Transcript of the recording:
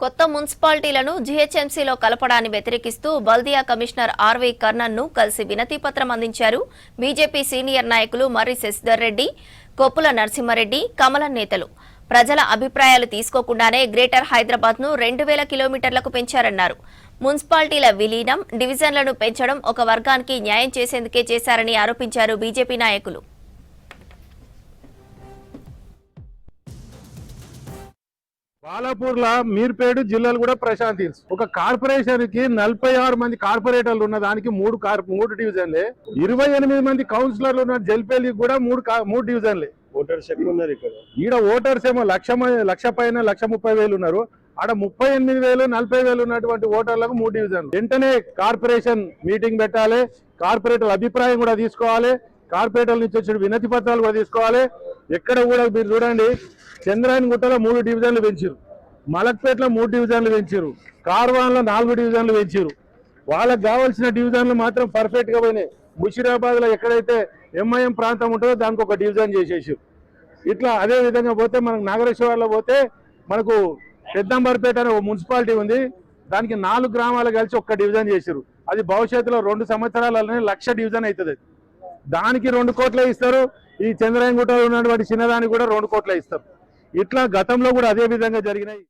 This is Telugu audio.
కొత్త మున్సిపాలిటీలను జీహెచ్ఎంసీలో కలపడాన్ని వ్యతిరేకిస్తూ బల్దియా కమిషనర్ ఆర్వీ కర్ణన్ను కలిసి వినతిపత్రం అందించారు బీజేపీ సీనియర్ నాయకులు మర్రి శశిధర్ రెడ్డి, కొప్పుల నరసింహారెడ్డి, కమలం నేతలు. ప్రజల అభిప్రాయాలు తీసుకోకుండానే గ్రేటర్ హైదరాబాద్ను 2000 కిలోమీటర్లకు పెంచారన్నారు. మున్సిపాలిటీల విలీనం, డివిజన్లను పెంచడం ఒక వర్గానికి న్యాయం చేసేందుకే చేశారని ఆరోపించారు బీజేపీ నాయకులు. బాలాపూర్ల మీర్పేడు జిల్లాలు కూడా ప్రశాంతి. ఒక కార్పొరేషన్ కి 46 మంది కార్పొరేటర్లు ఉన్న దానికి మూడు డివిజన్లే, 28 మంది కౌన్సిలర్లు ఉన్న జల్పేలికి కూడా మూడు డివిజన్లే. ఓటర్స్ ఎక్కువ ఉన్నారు ఇక్కడ. ఈడ ఓటర్స్ ఏమో లక్ష పైన 1,30,000 ఉన్నారు. ఆడ 38,000 40,000 ఉన్నటువంటి ఓటర్లకు 3 డివిజన్లు. వెంటనే కార్పొరేషన్ మీటింగ్ పెట్టాలి, కార్పొరేటర్ అభిప్రాయం కూడా తీసుకోవాలి, కార్పొరేటర్ నుంచి వచ్చిన వినతి పత్రాలు కూడా తీసుకోవాలి. ఎక్కడ కూడా మీరు చూడండి, చంద్రాయనగుట్టలో 3 డివిజన్లు పెంచారు, మలక్పేటలో 3 డివిజన్లు పెంచారు, కార్వాన్లో 4 డివిజన్లు పెంచారు. వాళ్ళకి కావాల్సిన డివిజన్లు మాత్రం పర్ఫెక్ట్ గా పోయినాయి. ముషిరాబాద్ లో ఎక్కడైతే ఎంఐఎం ప్రాంతం ఉంటుందో దానికి ఒక డివిజన్ చేసేసారు. ఇట్లా అదే విధంగా పోతే మనకు నాగరేశ్వరంలో పోతే మనకు పెద్దంబర్పేట అనే ఒక మున్సిపాలిటీ ఉంది, దానికి 4 గ్రామాలు కలిసి ఒక్క డివిజన్ చేశారు. అది భవిష్యత్తులో 2 సంవత్సరాలనే 1,00,000 డివిజన్ అవుతుంది. దానికి 2 కోట్లే ఇస్తారు. ఈ చంద్రాయనగుట్టలో ఉన్నటువంటి చిన్నదానికి కూడా 2 కోట్లే ఇస్తారు. ఇట్లా గతంలో కూడా అదే విధంగా జరిగినాయి.